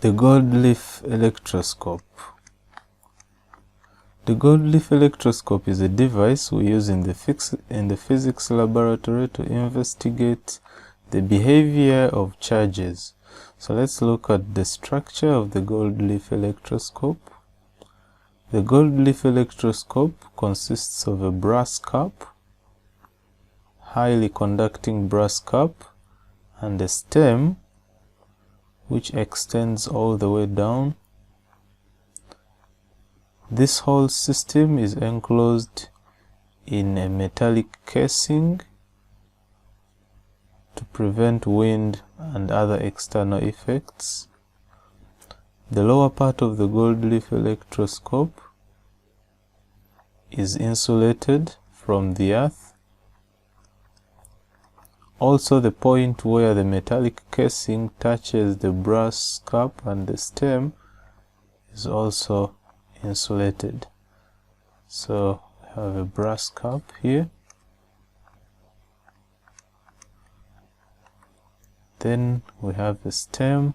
The gold leaf electroscope. The gold leaf electroscope is a device we use in the physics laboratory to investigate the behavior of charges. So let's look at the structure of the gold leaf electroscope. The gold leaf electroscope consists of a brass cap, highly conducting brass cap, and a stem which extends all the way down. This whole system is enclosed in a metallic casing to prevent wind and other external effects. The lower part of the gold leaf electroscope is insulated from the earth. Also, the point where the metallic casing touches the brass cap and the stem is also insulated. So we have a brass cap here. Then we have a stem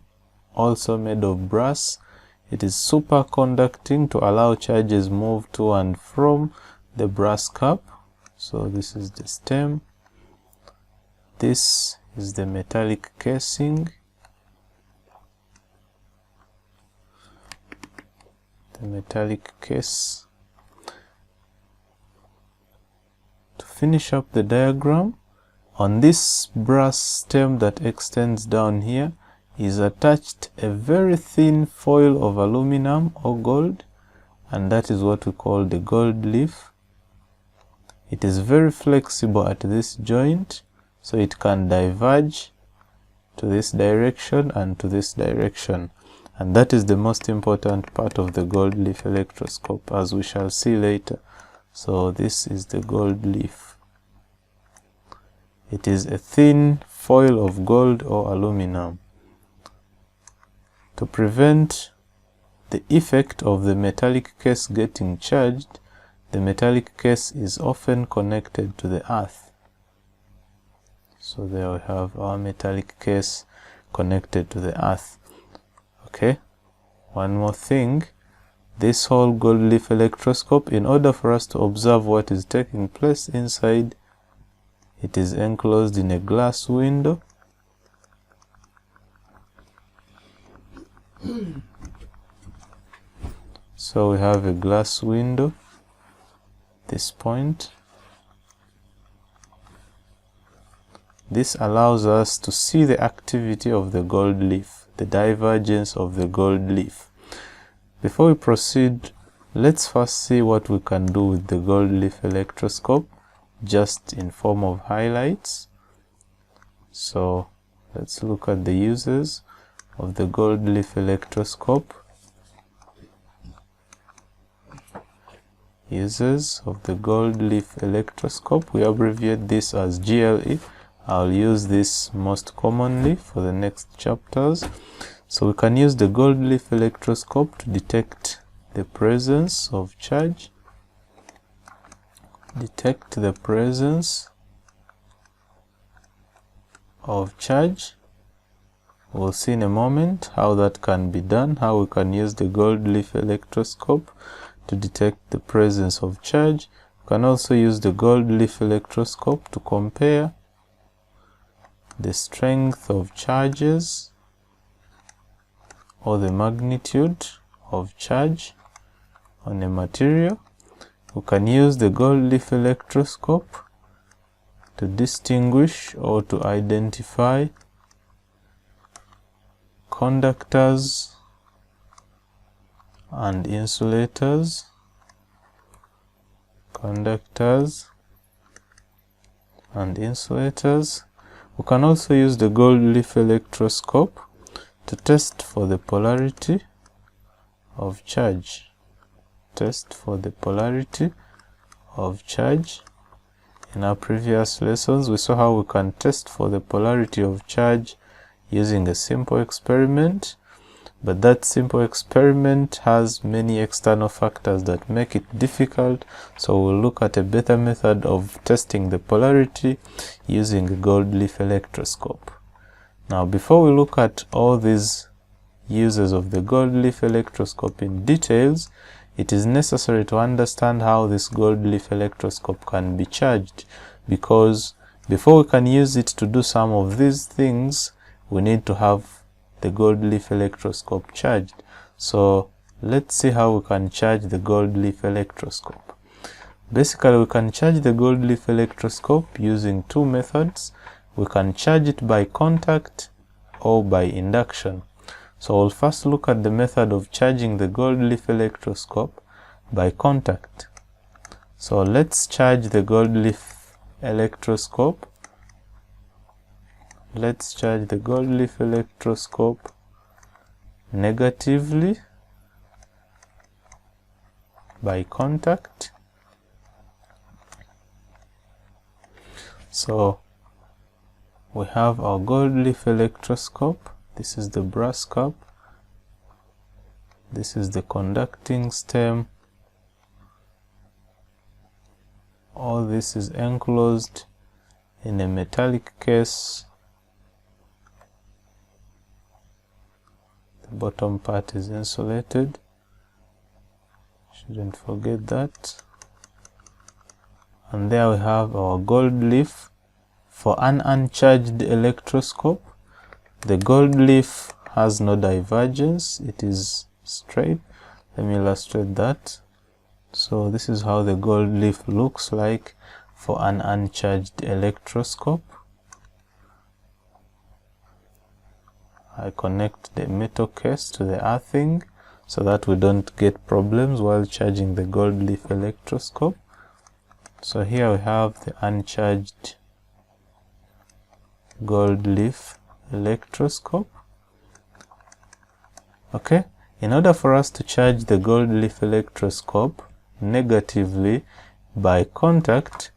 also made of brass. It is superconducting to allow charges move to and from the brass cap. So this is the stem. This is the metallic casing. The metallic case. To finish up the diagram, on this brass stem that extends down here is attached a very thin foil of aluminum or gold, and that is what we call the gold leaf. It is very flexible at this joint, so it can diverge to this direction and to this direction. And that is the most important part of the gold leaf electroscope, as we shall see later. So this is the gold leaf. It is a thin foil of gold or aluminum. To prevent the effect of the metallic case getting charged, the metallic case is often connected to the earth. So there we have our metallic case connected to the earth. Okay, one more thing. This whole gold leaf electroscope, in order for us to observe what is taking place inside, it is enclosed in a glass window. So we have a glass window, this point. This allows us to see the activity of the gold leaf, the divergence of the gold leaf. Before we proceed, let's first see what we can do with the gold leaf electroscope, just in form of highlights. So let's look at the uses of the gold leaf electroscope. Uses of the gold leaf electroscope, we abbreviate this as GLE. I'll use this most commonly for the next chapters. So we can use the gold leaf electroscope to detect the presence of charge. Detect the presence of charge. We'll see in a moment how that can be done, how we can use the gold leaf electroscope to detect the presence of charge. We can also use the gold leaf electroscope to compare the strength of charges or the magnitude of charge on a material. We can use the gold leaf electroscope to distinguish or to identify conductors and insulators. Conductors and insulators. We can also use the gold leaf electroscope to test for the polarity of charge. Test for the polarity of charge. In our previous lessons, we saw how we can test for the polarity of charge using a simple experiment, but that simple experiment has many external factors that make it difficult, so we'll look at a better method of testing the polarity using a gold leaf electroscope. Now, before we look at all these uses of the gold leaf electroscope in details, it is necessary to understand how this gold leaf electroscope can be charged, because before we can use it to do some of these things, we need to have the gold leaf electroscope charged. So let's see how we can charge the gold leaf electroscope. Basically, we can charge the gold leaf electroscope using two methods. We can charge it by contact or by induction. So we'll first look at the method of charging the gold leaf electroscope by contact. So let's charge the gold leaf electroscope. Let's charge the gold leaf electroscope negatively by contact. So we have our gold leaf electroscope. This is the brass cap. This is the conducting stem. All this is enclosed in a metallic case. The bottom part is insulated. Shouldn't forget that. And there we have our gold leaf. For an uncharged electroscope, the gold leaf has no divergence, it is straight. Let me illustrate that. So this is how the gold leaf looks like for an uncharged electroscope. I connect the metal case to the earthing so that we don't get problems while charging the gold leaf electroscope. So here we have the uncharged gold leaf electroscope. Okay, in order for us to charge the gold leaf electroscope negatively by contact,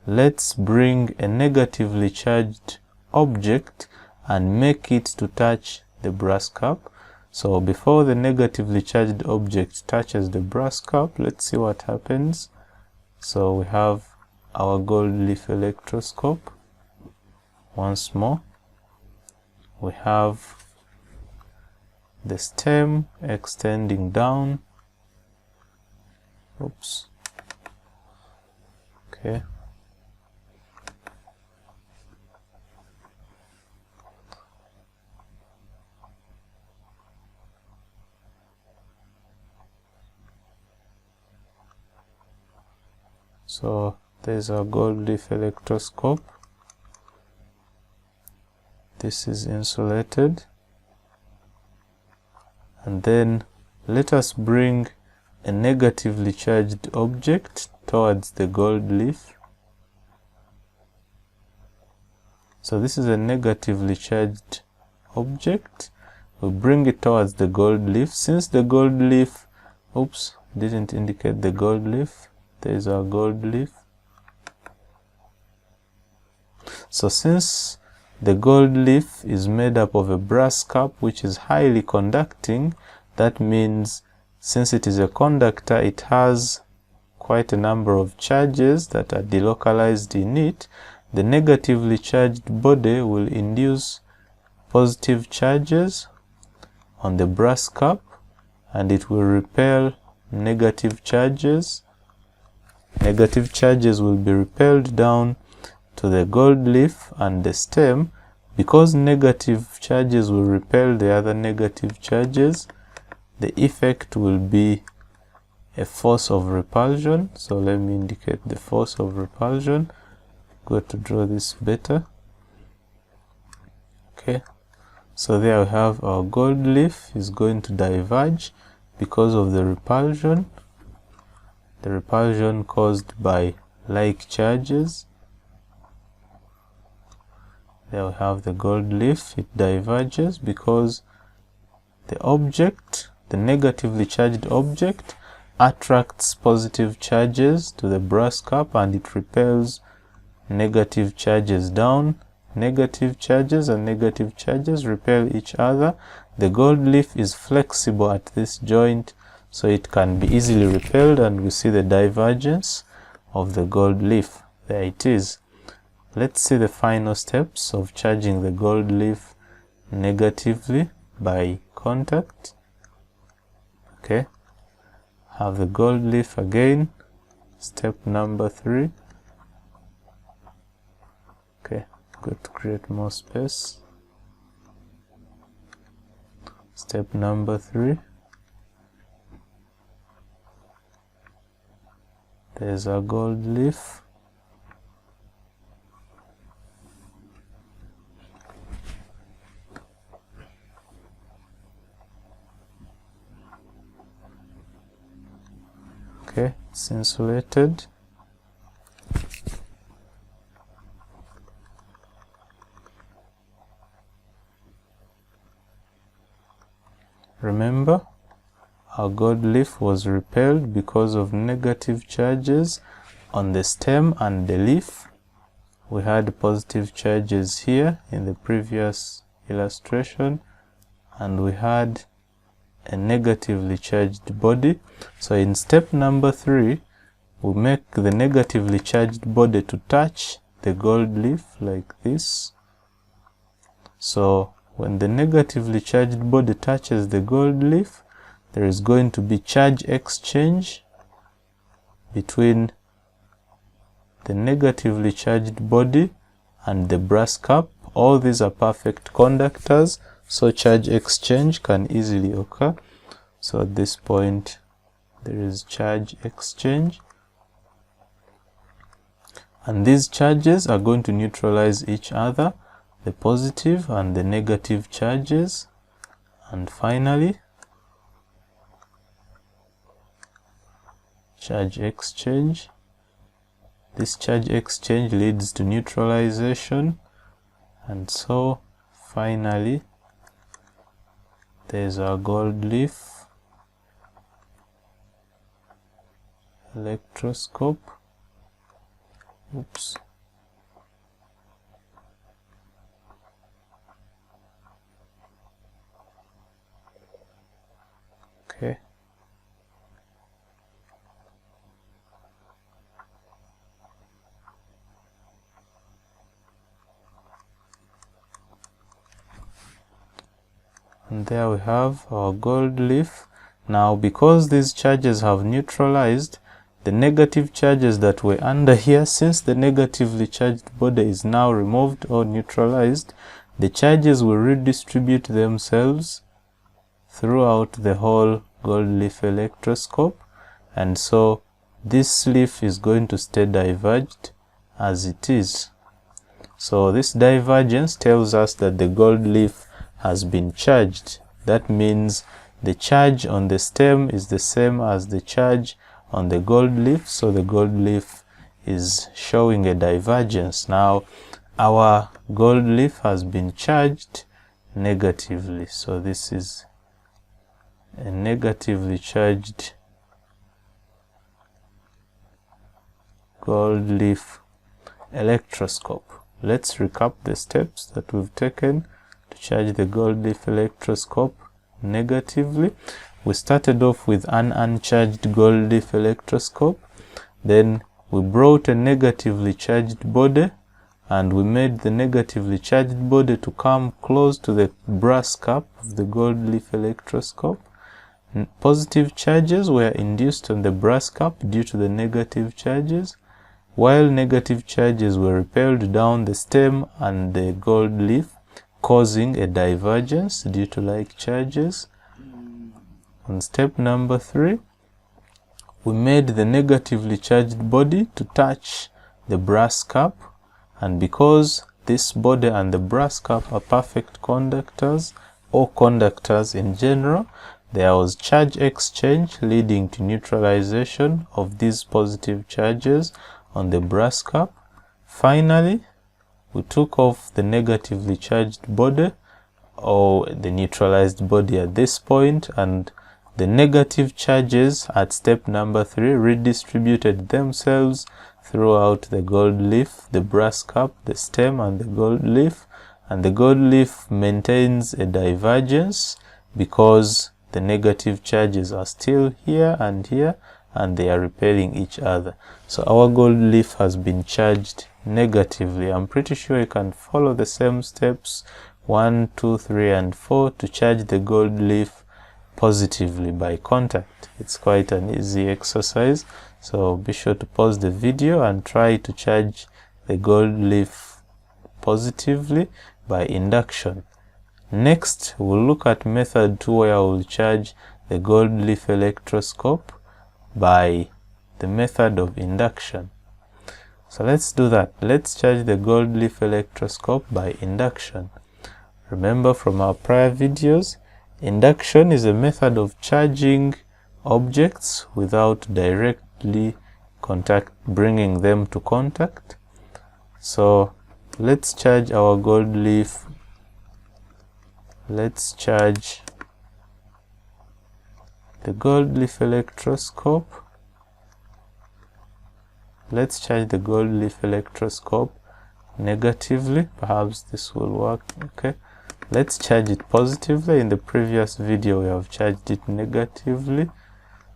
let's bring a negatively charged object and make it to touch the brass cap. So before the negatively charged object touches the brass cap, let's see what happens. So we have our gold leaf electroscope. Once more, we have the stem extending down. Oops. Okay. So there's our gold leaf electroscope. This is insulated. And then let us bring a negatively charged object towards the gold leaf. So this is a negatively charged object. We bring it towards the gold leaf. Since the gold leaf, oops, didn't indicate the gold leaf. There is our gold leaf. So since the gold leaf is made up of a brass cap which is highly conducting, that means since it is a conductor, it has quite a number of charges that are delocalized in it. The negatively charged body will induce positive charges on the brass cap, and it will repel negative charges. Negative charges will be repelled down to the gold leaf and the stem. Because negative charges will repel the other negative charges, the effect will be a force of repulsion. So let me indicate the force of repulsion. Go to draw this better. Okay, so there we have our gold leaf is going to diverge because of the repulsion caused by like charges. There we have the gold leaf. It diverges because the object, the negatively charged object, attracts positive charges to the brass cap and it repels negative charges down. Negative charges and negative charges repel each other. The gold leaf is flexible at this joint, so it can be easily repelled, and we see the divergence of the gold leaf. There it is. Let's see the final steps of charging the gold leaf negatively by contact. contact. Okay, have the gold leaf again, step number 3. Okay, good, to create more space. Step number 3. There's a gold leaf. Okay, it's insulated. Remember, our gold leaf was repelled because of negative charges on the stem and the leaf. We had positive charges here in the previous illustration, and we had a negatively charged body. So in step number 3, we make the negatively charged body to touch the gold leaf like this. So when the negatively charged body touches the gold leaf, there is going to be charge exchange between the negatively charged body and the brass cap. All these are perfect conductors, so charge exchange can easily occur. So at this point, there is charge exchange. And these charges are going to neutralize each other, the positive and the negative charges. And finally, charge exchange. This charge exchange leads to neutralization. And so finally, there's our gold leaf electroscope. Oops. Okay. And there we have our gold leaf. Now, because these charges have neutralized, the negative charges that were under here, since the negatively charged body is now removed or neutralized, the charges will redistribute themselves throughout the whole gold leaf electroscope, and so this leaf is going to stay diverged as it is. So this divergence tells us that the gold leaf has been charged. That means the charge on the stem is the same as the charge on the gold leaf, so the gold leaf is showing a divergence. Now our gold leaf has been charged negatively, so this is a negatively charged gold leaf electroscope. Let's recap the steps that we've taken to charge the gold leaf electroscope negatively. We started off with an uncharged gold leaf electroscope. Then we brought a negatively charged body, and we made the negatively charged body to come close to the brass cap of the gold leaf electroscope. Positive charges were induced on the brass cap due to the negative charges, while negative charges were repelled down the stem and the gold leaf, causing a divergence due to like charges. On step number 3, we made the negatively charged body to touch the brass cap, and because this body and the brass cap are perfect conductors, or conductors in general, there was charge exchange leading to neutralization of these positive charges on the brass cap. Finally, we took off the negatively charged body, or the neutralized body at this point, and the negative charges at step number 3 redistributed themselves throughout the gold leaf, the brass cap, the stem, and the gold leaf. And the gold leaf maintains a divergence because the negative charges are still here, and they are repelling each other. So our gold leaf has been charged negatively. I'm pretty sure you can follow the same steps 1, 2, 3, and 4 to charge the gold leaf positively by contact. It's quite an easy exercise, so be sure to pause the video and try to charge the gold leaf positively by induction. Next, we'll look at method 2, where we'll charge the gold leaf electroscope by the method of induction. So let's do that. Let's charge the gold leaf electroscope by induction. Remember from our prior videos, induction is a method of charging objects without directly bringing them to contact. So let's charge our gold leaf. Let's charge the gold leaf electroscope. Let's charge the gold leaf electroscope negatively. Perhaps this will work. Okay, let's charge it positively. In the previous video we have charged it negatively,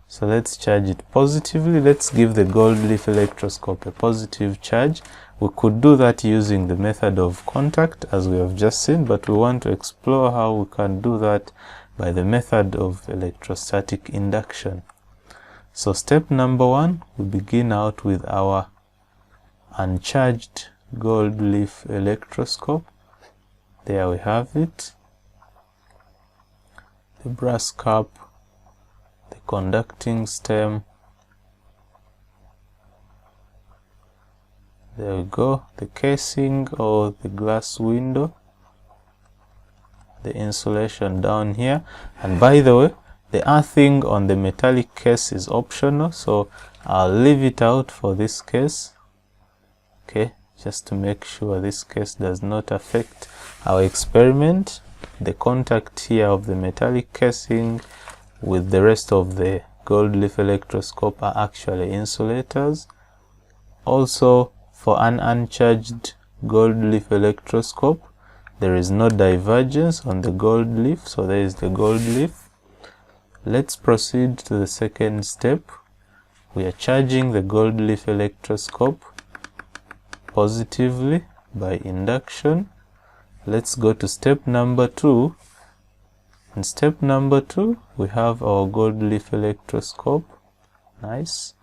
so let's charge it positively. Let's give the gold leaf electroscope a positive charge. We could do that using the method of contact as we have just seen, but we want to explore how we can do that by the method of electrostatic induction. So step number 1, we begin out with our uncharged gold leaf electroscope. There we have it. The brass cap, the conducting stem. There we go. The casing or the glass window. The insulation down here. And by the way, the earthing on the metallic case is optional, so I'll leave it out for this case. Okay, just to make sure this case does not affect our experiment. The contact here of the metallic casing with the rest of the gold leaf electroscope are actually insulators. Also, for an uncharged gold leaf electroscope, there is no divergence on the gold leaf, so there is the gold leaf. Let's proceed to the second step. We are charging the gold leaf electroscope positively by induction. Let's go to step number 2. In step number 2, we have our gold leaf electroscope. Nice.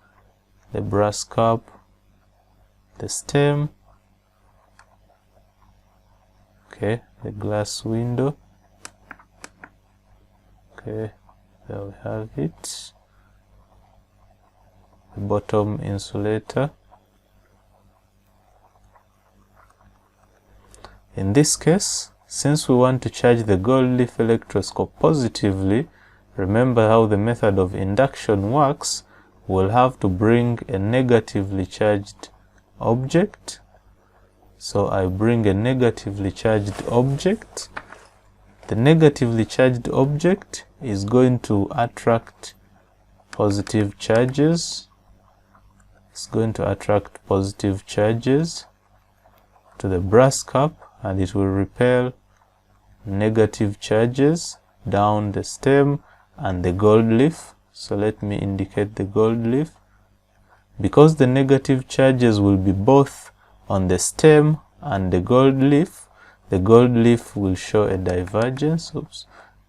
The brass cap, the stem. Okay, the glass window. Okay. There we have it. The bottom insulator. In this case, since we want to charge the gold leaf electroscope positively, remember how the method of induction works. We'll have to bring a negatively charged object. So I bring a negatively charged object. The negatively charged object is going to attract positive charges. It's going to attract positive charges to the brass cap, and it will repel negative charges down the stem and the gold leaf. So let me indicate the gold leaf. Because the negative charges will be both on the stem and the gold leaf will show a divergence. Oops,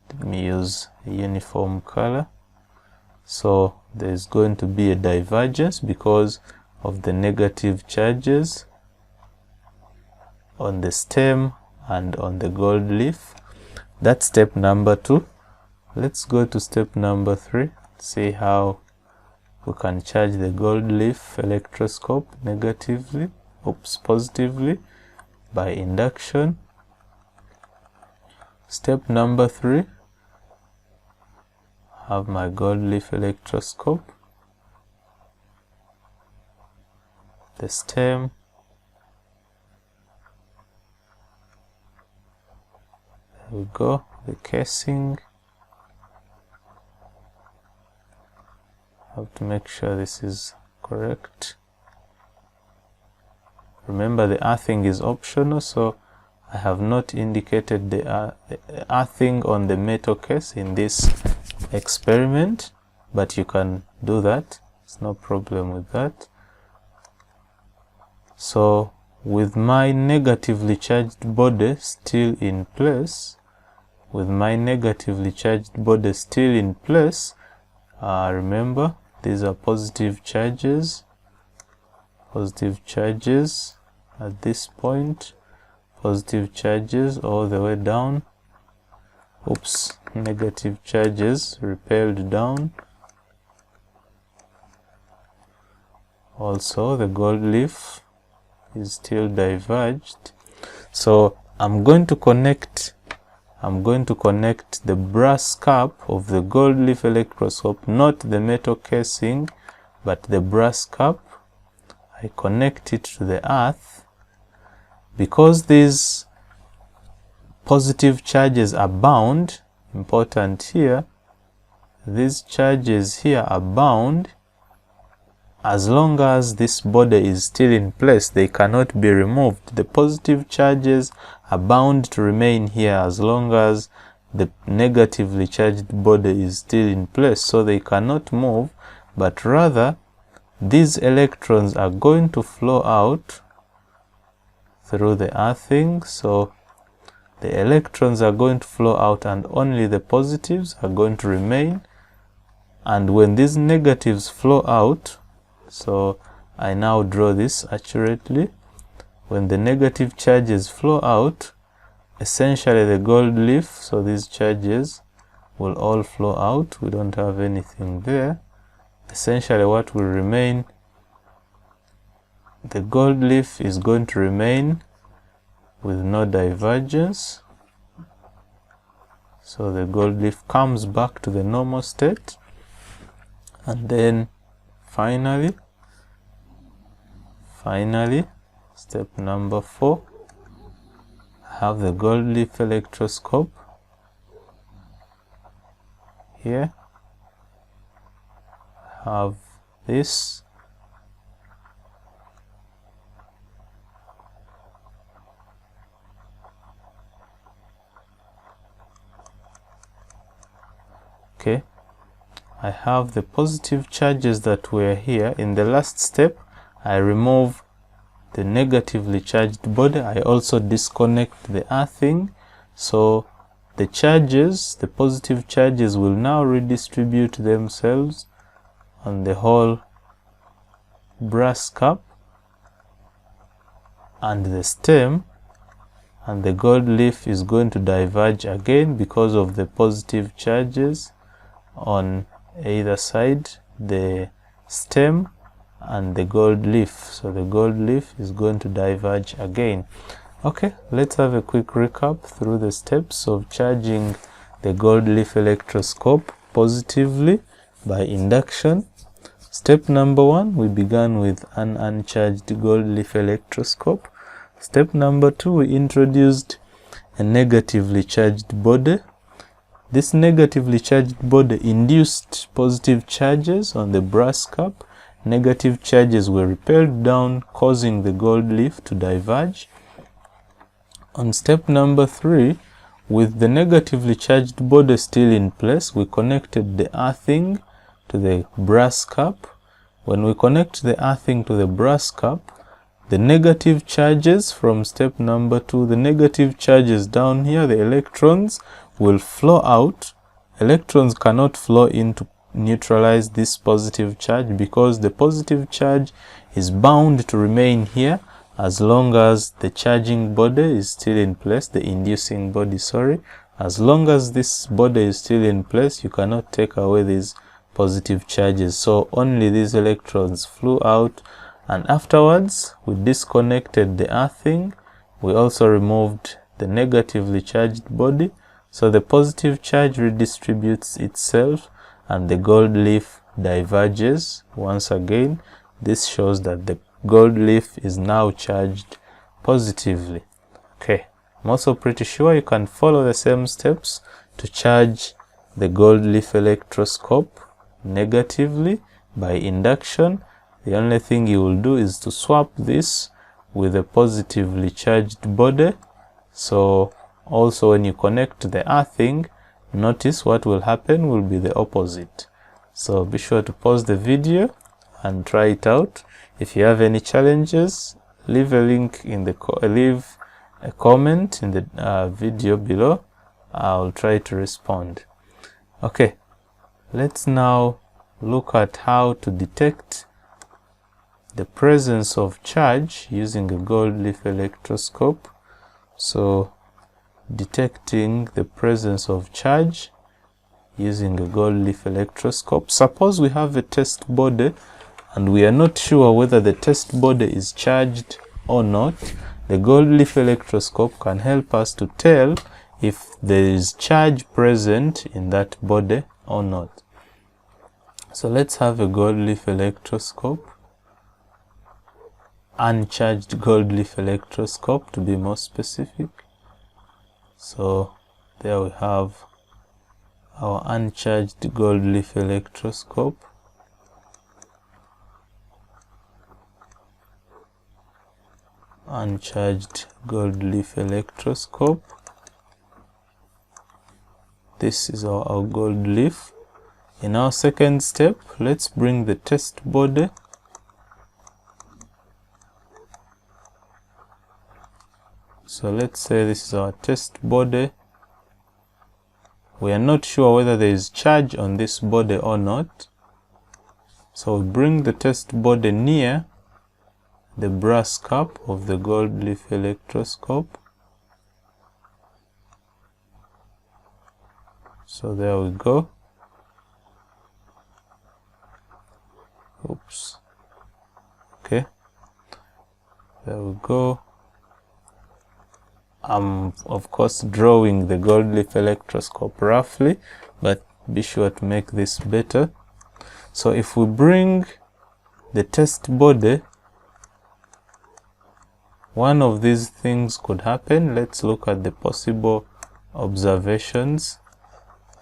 let me use a uniform color. So there's going to be a divergence because of the negative charges on the stem and on the gold leaf. That's step number 2. Let's go to step number 3. See how we can charge the gold leaf electroscope positively by induction. Step number 3, have my gold leaf electroscope, the stem, there we go, the casing. Have to make sure this is correct. Remember, the earthing is optional, so I have not indicated the earthing on the metal case in this experiment, but you can do that. It's no problem with that. So with my negatively charged body still in place, remember these are positive charges at this point, positive charges all the way down, negative charges repelled down. Also the gold leaf is still diverged. So I'm going to connect the brass cap of the gold leaf electroscope, not the metal casing, but the brass cap. I connect it to the earth. Because these positive charges are bound, important here, these charges here are bound. As long as this body is still in place, they cannot be removed. The positive charges are bound to remain here as long as the negatively charged body is still in place, so they cannot move, but rather these electrons are going to flow out through the earthing. So the electrons are going to flow out and only the positives are going to remain. And when these negatives flow out, so I now draw this accurately, when the negative charges flow out, essentially the gold leaf, so these charges will all flow out. We don't have anything there. Essentially what will remain, the gold leaf is going to remain with no divergence. So the gold leaf comes back to the normal state. And then finally, step number 4, I have the gold leaf electroscope here. I have this. Okay. I have the positive charges that were here. In the last step, I remove the negatively charged body. I also disconnect the earthing. So the charges, the positive charges, will now redistribute themselves on the whole brass cap and the stem, and the gold leaf is going to diverge again because of the positive charges on either side, the stem and the gold leaf. So the gold leaf is going to diverge again. Okay, let's have a quick recap through the steps of charging the gold leaf electroscope positively by induction. Step number 1, we began with an uncharged gold leaf electroscope. Step number 2, we introduced a negatively charged body. This negatively charged body induced positive charges on the brass cap. Negative charges were repelled down, causing the gold leaf to diverge. On step number 3, with the negatively charged body still in place, we connected the earthing to the brass cap. When we connect the earthing to the brass cap, the negative charges from step number 2, the negative charges down here, the electrons, will flow out. Electrons cannot flow in to neutralize this positive charge because the positive charge is bound to remain here as long as the charging body is still in place, the inducing body, as long as this body is still in place, you cannot take away these positive charges. So only these electrons flew out, and afterwards we disconnected the earthing. We also removed the negatively charged body, so the positive charge redistributes itself and the gold leaf diverges once again. This shows that the gold leaf is now charged positively. Okay, I'm also pretty sure you can follow the same steps to charge the gold leaf electroscope negatively by induction. The only thing you will do is to swap this with a positively charged body. So also when you connect the earthing, notice what will happen will be the opposite. So be sure to pause the video and try it out. If you have any challenges, leave a link in the leave a comment in the video below. I'll try to respond. Okay, let's now look at how to detect the presence of charge using a gold leaf electroscope. So detecting the presence of charge using a gold leaf electroscope. Suppose we have a test body and we are not sure whether the test body is charged or not. The gold leaf electroscope can help us to tell if there is charge present in that body or not. So let's have a gold leaf electroscope, uncharged gold leaf electroscope to be more specific. So there we have our uncharged gold leaf electroscope. Uncharged gold leaf electroscope. This is our gold leaf. In our second step, let's bring the test body. So let's say this is our test body. We are not sure whether there is charge on this body or not. So we bring the test body near the brass cap of the gold leaf electroscope. So there we go. Oops. Okay. There we go. I'm of course drawing the gold leaf electroscope roughly, but be sure to make this better. So if we bring the test body, one of these things could happen. Let's look at the possible observations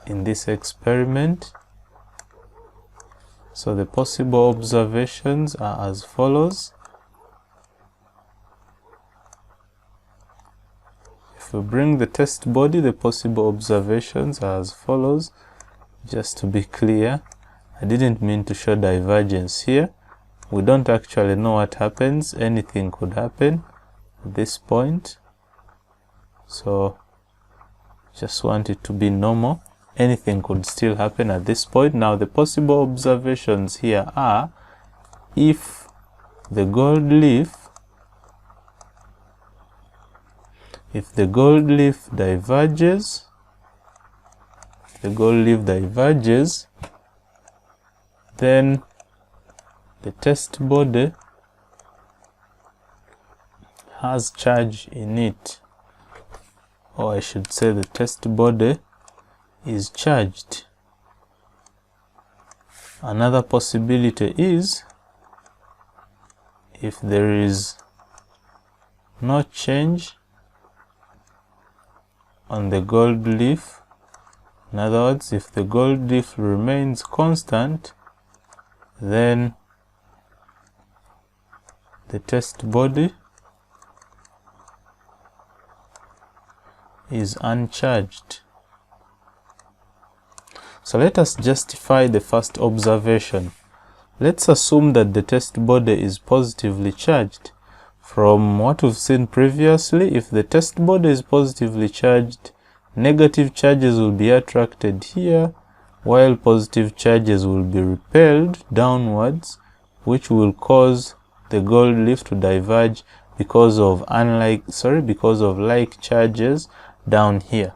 in this experiment. So the possible observations are as follows. If we bring the test body, the possible observations are as follows. Just to be clear, I didn't mean to show divergence here. We don't actually know what happens. Anything could happen at this point. So just want it to be normal. Anything could still happen at this point. Now the possible observations here are, if the gold leaf diverges, then the test body has charge in it, or I should say the test body is charged. Another possibility is, if there is no change on the gold leaf, in other words, if the gold leaf remains constant, then the test body is uncharged. So let us justify the first observation. Let's assume that the test body is positively charged. From what we've seen previously, if the test body is positively charged, negative charges will be attracted here, while positive charges will be repelled downwards, which will cause the gold leaf to diverge because of like charges down here.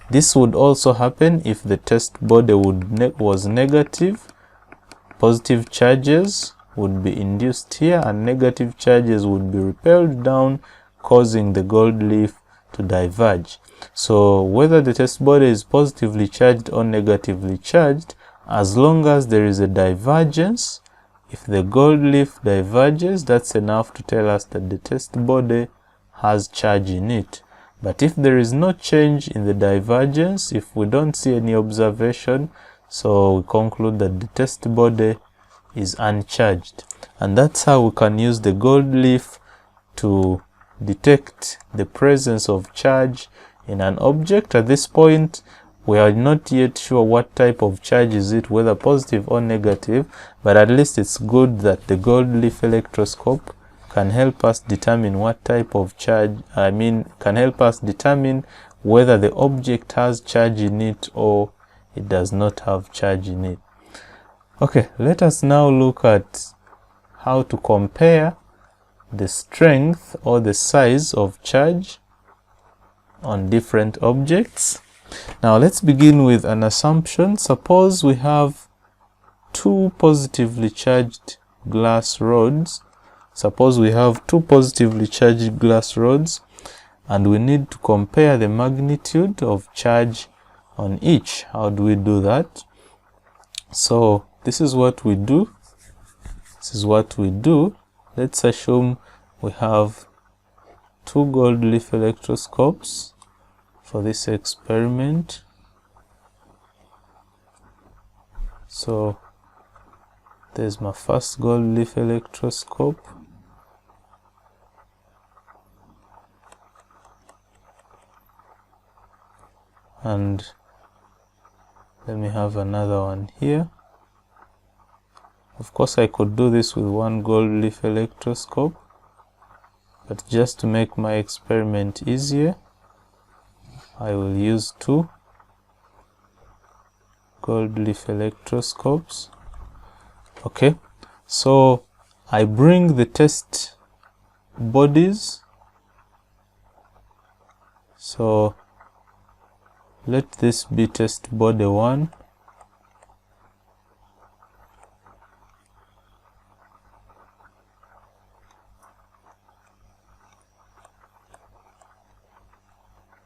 This would also happen if the test body was negative. Positive charges would be induced here and negative charges would be repelled down, causing the gold leaf to diverge. So whether the test body is positively charged or negatively charged, as long as there is a divergence, if the gold leaf diverges, that's enough to tell us that the test body has charge in it. But if there is no change in the divergence, if we don't see any observation, so we conclude that the test body is uncharged. And that's how we can use the gold leaf to detect the presence of charge in an object. At this point, we are not yet sure what type of charge is it, whether positive or negative, but at least it's good that the gold leaf electroscope can help us determine what type of charge, can help us determine whether the object has charge in it or it does not have charge in it. Okay, let us now look at how to compare the strength or the size of charge on different objects. Now let's begin with an assumption. Suppose we have two positively charged glass rods. Suppose we have two positively charged glass rods and we need to compare the magnitude of charge on each. How do we do that? So this is what we do. Let's assume we have two gold leaf electroscopes for this experiment. So there's my first gold leaf electroscope. And let me have another one here. Of course, I could do this with one gold leaf electroscope, but just to make my experiment easier, I will use two gold leaf electroscopes. Okay, so I bring the test bodies. So let this be test body 1.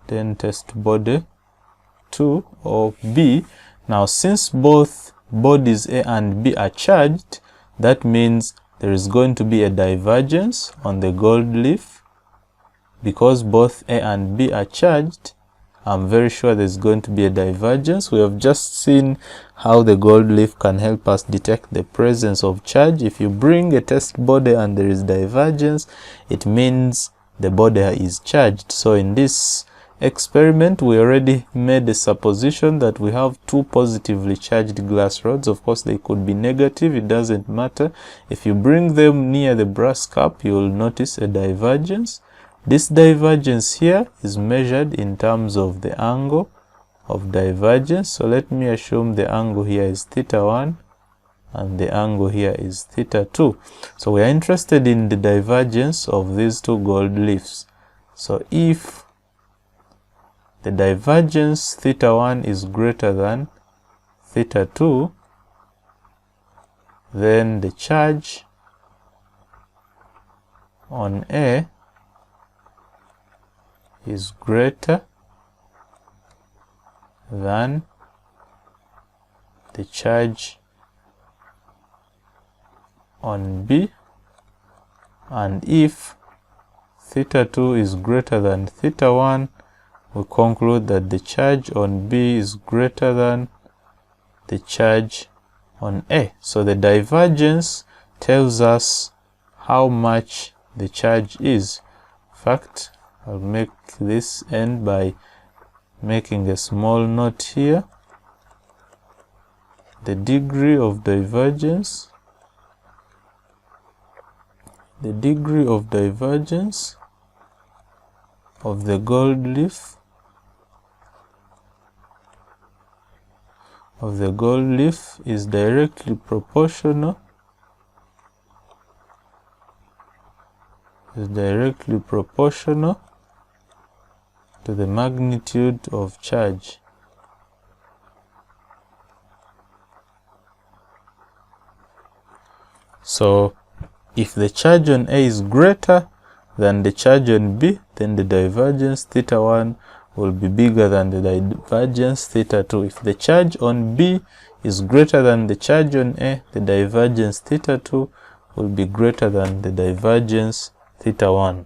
Then test body 2 or B. Now since both bodies A and B are charged, that means there is going to be a divergence on the gold leaf. Because both A and B are charged, I'm very sure there's going to be a divergence. We have just seen how the gold leaf can help us detect the presence of charge. If you bring a test body and there is divergence, it means the body is charged. So in this experiment, we already made a supposition that we have two positively charged glass rods. Of course, they could be negative, it doesn't matter. If you bring them near the brass cap, you will notice a divergence. This divergence here is measured in terms of the angle of divergence. So let me assume the angle here is θ1 and the angle here is θ2. So we are interested in the divergence of these two gold leaves. So if the divergence θ1 is greater than θ2, then the charge on A is greater than the charge on B, and if θ2 is greater than θ1, we conclude that the charge on B is greater than the charge on A. So the divergence tells us how much the charge is. In fact, I'll make this end by making a small note here. The degree of divergence, of the gold leaf is directly proportional to the magnitude of charge. So if the charge on A is greater than the charge on B, then the divergence θ1 will be bigger than the divergence θ2. If the charge on B is greater than the charge on A, the divergence θ2 will be greater than the divergence θ1.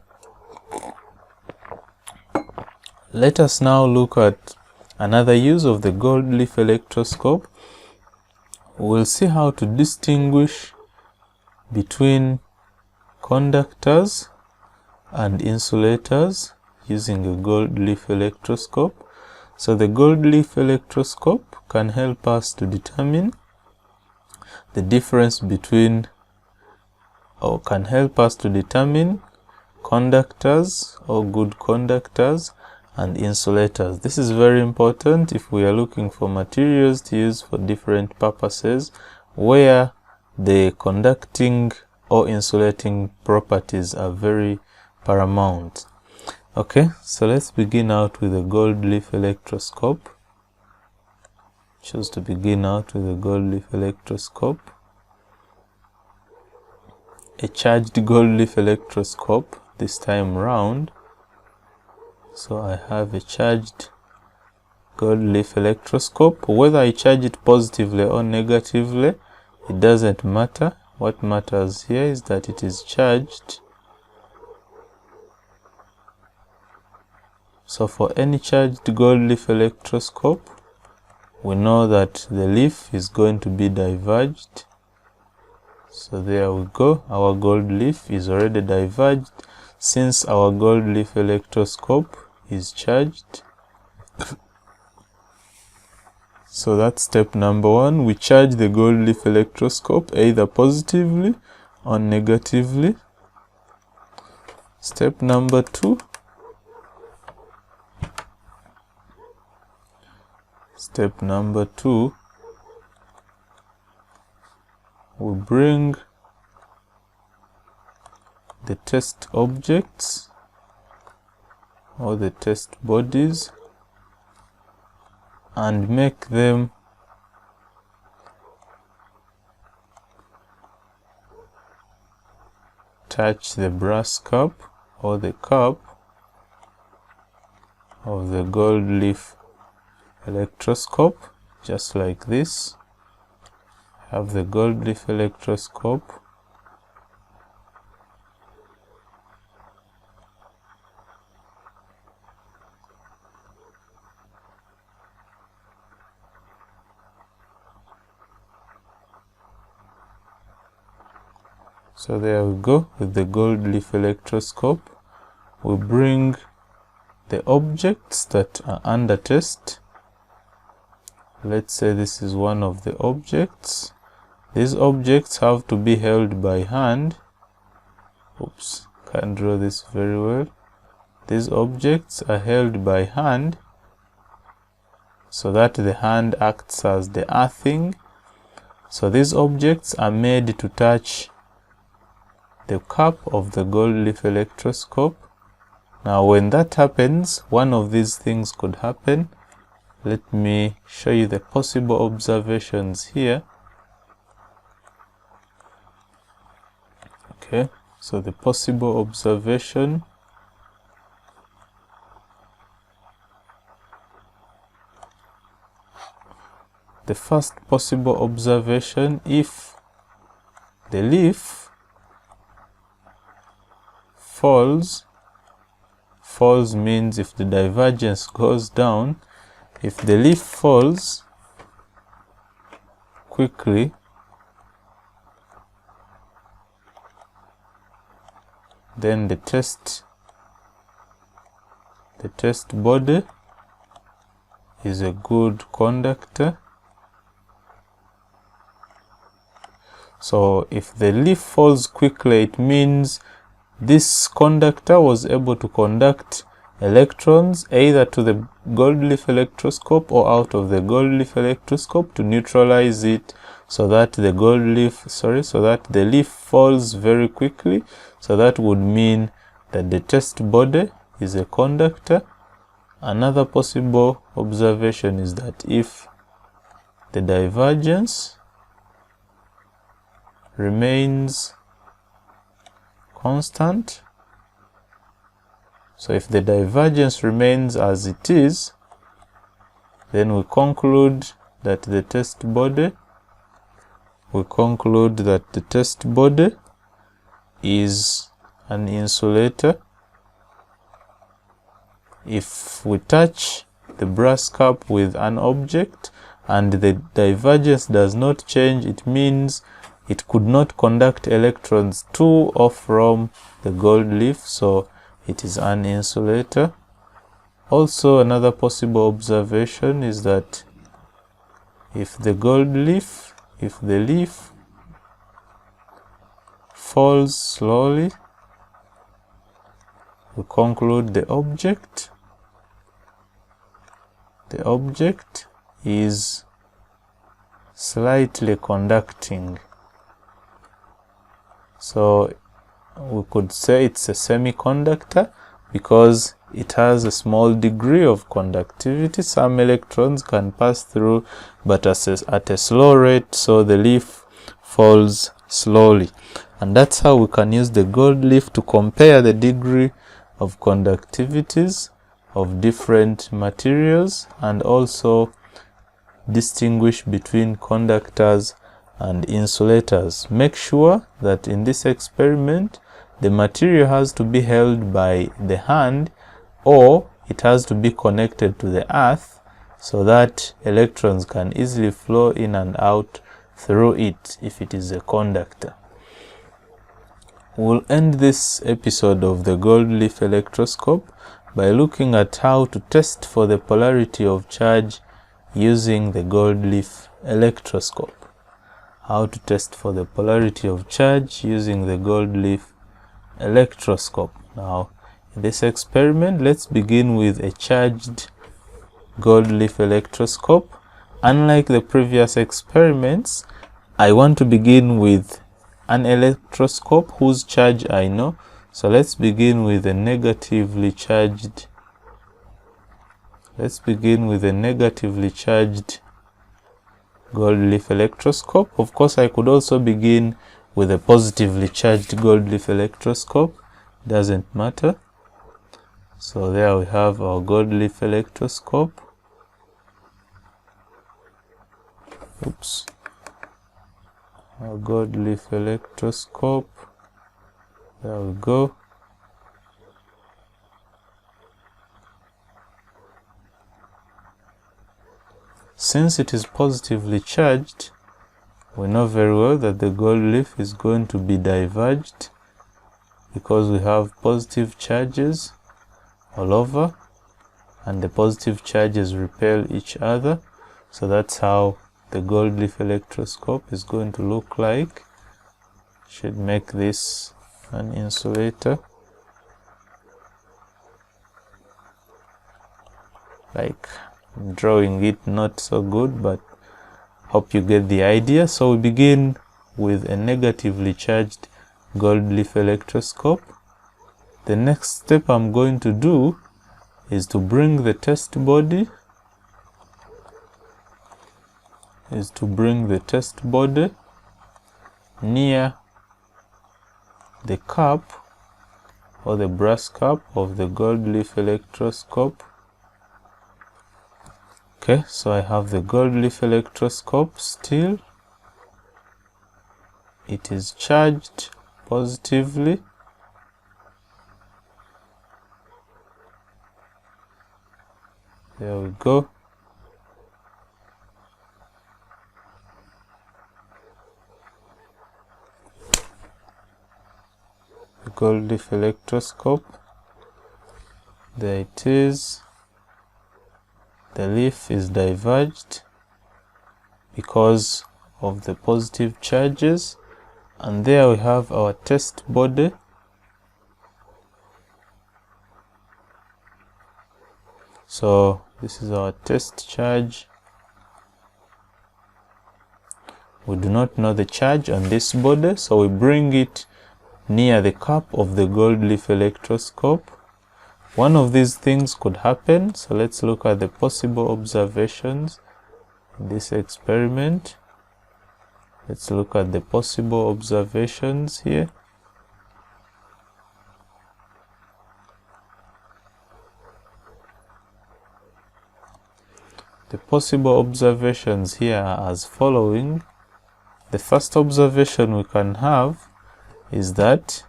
Let us now look at another use of the gold leaf electroscope. We'll see how to distinguish between conductors and insulators using a gold leaf electroscope. So the gold leaf electroscope can help us to determine the difference between or can help us to determine conductors or good conductors and insulators. This is very important if we are looking for materials to use for different purposes where the conducting or insulating properties are very paramount. Okay, so let's begin out with a gold leaf electroscope. Choose to begin out with a gold leaf electroscope. A charged gold leaf electroscope this time round. So I have a charged gold leaf electroscope. Whether I charge it positively or negatively, it doesn't matter. What matters here is that it is charged. So for any charged gold leaf electroscope, we know that the leaf is going to be diverged. So there we go, our gold leaf is already diverged since our gold leaf electroscope is charged. So that's step number one. We charge the gold leaf electroscope either positively or negatively. Step number two. Step number two. We bring the test objects or the test bodies and make them touch the brass cup or the cup of the gold leaf electroscope, just like this. Have the gold leaf electroscope. So there we go with the gold leaf electroscope. We bring the objects that are under test. Let's say this is one of the objects. These objects have to be held by hand. Oops, can't draw this very well. These objects are held by hand so that the hand acts as the earthing. So these objects are made to touch the cup of the gold leaf electroscope. Now when that happens, one of these things could happen. Let me show you the possible observations here. Okay, so the possible observation. The first possible observation, if the leaf falls means if the divergence goes down. If the leaf falls quickly, then the test body is a good conductor. So if the leaf falls quickly, it means this conductor was able to conduct electrons either to the gold leaf electroscope or out of the gold leaf electroscope to neutralize it, so that the leaf falls very quickly. So that would mean that the test body is a conductor. Another possible observation is that if the divergence remains constant, so if the divergence remains as it is, then we conclude that the test body is an insulator. If we touch the brass cup with an object and the divergence does not change, it means it could not conduct electrons to or from the gold leaf, so it is an insulator. Also, another possible observation is that if the leaf falls slowly, we conclude the object is slightly conducting. So we could say it's a semiconductor because it has a small degree of conductivity. Some electrons can pass through, but at a slow rate, so the leaf falls slowly. And that's how we can use the gold leaf to compare the degree of conductivities of different materials, and also distinguish between conductors and insulators. Make sure that in this experiment the material has to be held by the hand, or it has to be connected to the earth so that electrons can easily flow in and out through it if it is a conductor. We'll end this episode of the gold leaf electroscope by looking at how to test for the polarity of charge using the gold leaf electroscope. How to test for the polarity of charge using the gold leaf electroscope. Now, in this experiment, let's begin with a charged gold leaf electroscope. Unlike the previous experiments, I want to begin with an electroscope whose charge I know. So let's begin with a negatively charged. Let's begin with a negatively charged gold leaf electroscope. Of course, I could also begin with a positively charged gold leaf electroscope. Doesn't matter. So there we have our gold leaf electroscope. Oops. Our gold leaf electroscope. There we go. Since it is positively charged, we know very well that the gold leaf is going to be diverged because we have positive charges all over, and the positive charges repel each other. So that's how the gold leaf electroscope is going to look like. Should make this an insulator, like I'm drawing it not so good, but hope you get the idea. So we begin with a negatively charged gold leaf electroscope. The next step I'm going to do is to bring the test body near the cap or the brass cap of the gold leaf electroscope. Okay, so I have the gold leaf electroscope still. It is charged positively. There we go. The gold leaf electroscope. There it is. The leaf is diverged because of the positive charges, and there we have our test body. So this is our test charge. We do not know the charge on this body, so we bring it near the cap of the gold leaf electroscope. One of these things could happen, so let's look at the possible observations in this experiment. Let's look at the possible observations here. The possible observations here are as following. The first observation we can have is that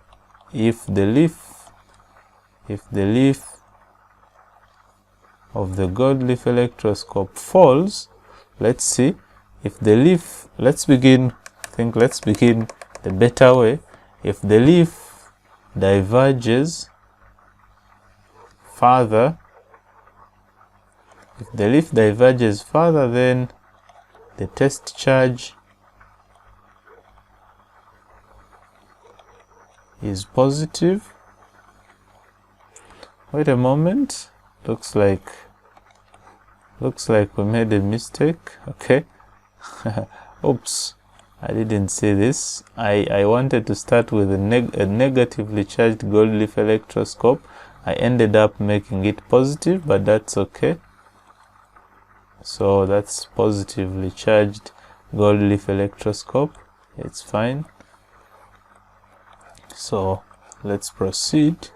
if the leaf of the gold leaf electroscope falls, let's see if the leaf, let's begin the better way. If the leaf diverges further, then the test charge is positive. Wait a moment, looks like we made a mistake. Okay. Oops, I didn't see this. I wanted to start with a negatively charged gold leaf electroscope. I ended up making it positive, but that's okay. So that's positively charged gold leaf electroscope. It's fine. So let's proceed.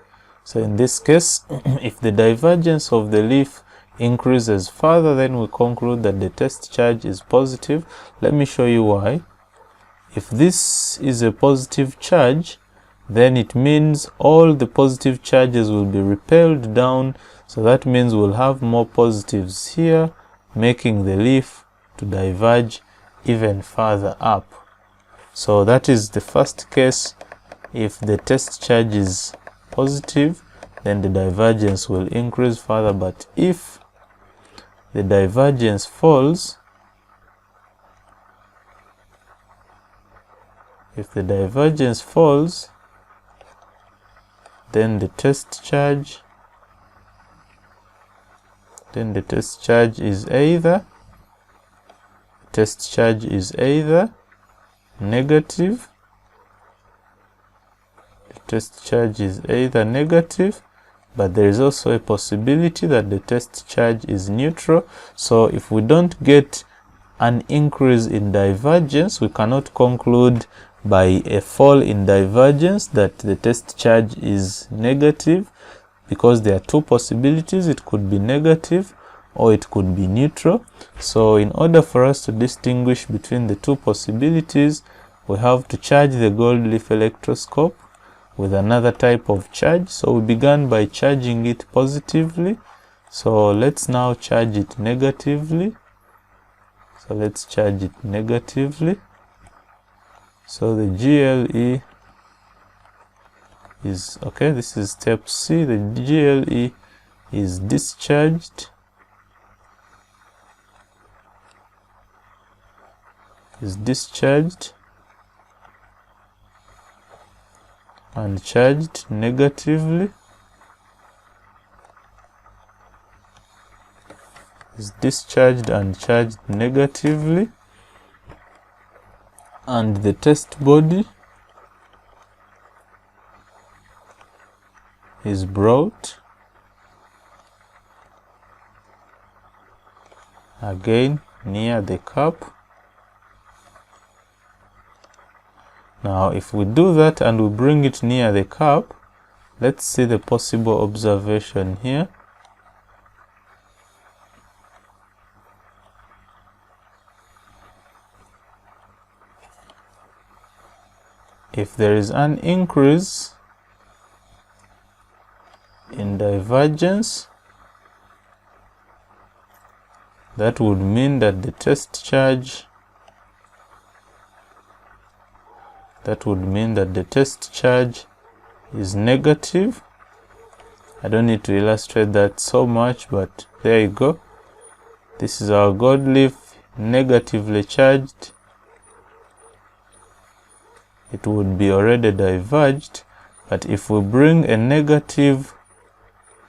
So in this case, if the divergence of the leaf increases further, then we conclude that the test charge is positive. Let me show you why. If this is a positive charge, then it means all the positive charges will be repelled down. So that means we'll have more positives here, making the leaf to diverge even further up. So that is the first case. If the test charge is positive, then the divergence will increase further. But if the divergence falls, then the test charge is either negative. The test charge is either negative, but there is also a possibility that the test charge is neutral. So if we don't get an increase in divergence, we cannot conclude by a fall in divergence that the test charge is negative, because there are two possibilities. It could be negative or it could be neutral. So in order for us to distinguish between the two possibilities, we have to charge the gold leaf electroscope with another type of charge. So we began by charging it positively. So let's now charge it negatively. So let's charge it negatively. So the GLE is okay. This is step C. The GLE is discharged. And charged negatively. Is discharged and charged negatively. And the test body is brought again near the cup. Now if we do that and we bring it near the cup, let's see the possible observation here. If there is an increase in divergence, that would mean that the test charge is negative. I don't need to illustrate that so much, but there you go. This is our gold leaf negatively charged. It would be already diverged, but if we bring a negative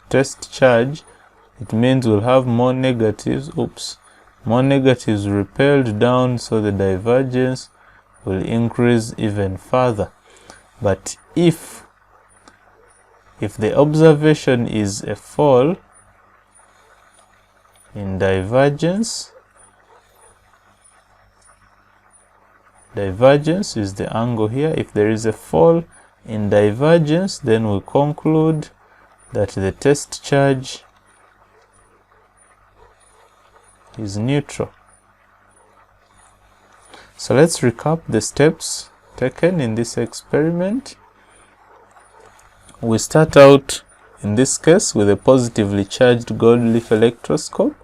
test charge, it means we'll have more negatives. More negatives repelled down, so the divergence will increase even further. But if the observation is a fall in divergence is the angle here. If there is a fall in divergence, then we conclude that the test charge is neutral. So let's recap the steps taken in this experiment. We start out in this case with a positively charged gold leaf electroscope.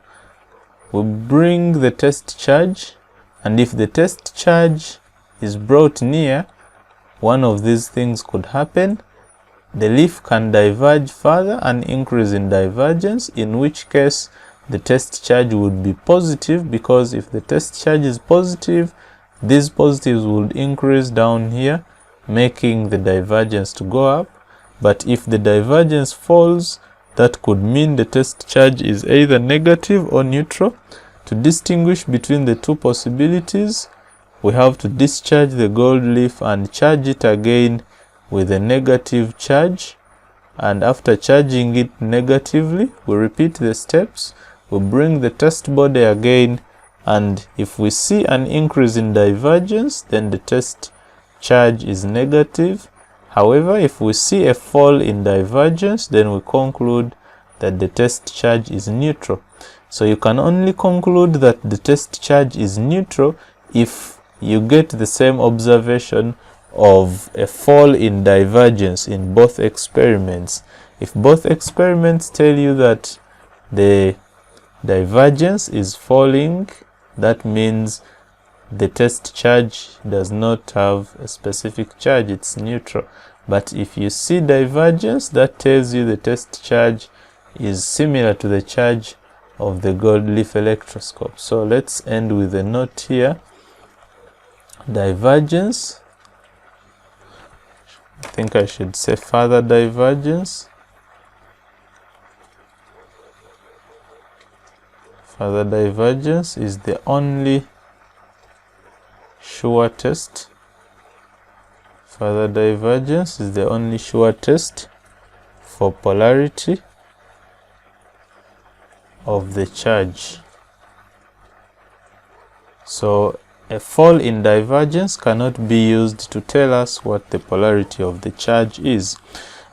We bring the test charge, and if the test charge is brought near, one of these things could happen. The leaf can diverge further and increase in divergence, in which case the test charge would be positive, because if the test charge is positive, these positives would increase down here making the divergence to go up. But if the divergence falls, that could mean the test charge is either negative or neutral. To distinguish between the two possibilities, we have to discharge the gold leaf and charge it again with a negative charge. And after charging it negatively, we repeat the steps. We bring the test body again, and if we see an increase in divergence, then the test charge is negative. However, if we see a fall in divergence, then we conclude that the test charge is neutral. So you can only conclude that the test charge is neutral if you get the same observation of a fall in divergence in both experiments. If both experiments tell you that the divergence is falling, that means the test charge does not have a specific charge, it's neutral. But if you see divergence, that tells you the test charge is similar to the charge of the gold leaf electroscope. So let's end with a note here. Divergence, I think I should say further divergence. Further divergence is the only sure test. Further divergence is the only sure test for polarity of the charge. So a fall in divergence cannot be used to tell us what the polarity of the charge is.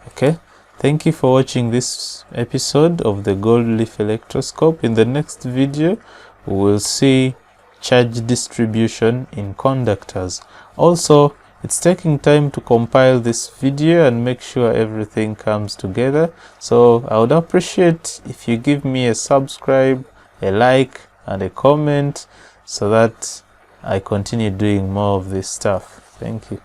Okay, thank you for watching this episode of the gold leaf electroscope. In the next video, we will see charge distribution in conductors. Also, it's taking time to compile this video and make sure everything comes together. So I would appreciate if you give me a subscribe, a like, and a comment so that I continue doing more of this stuff. Thank you.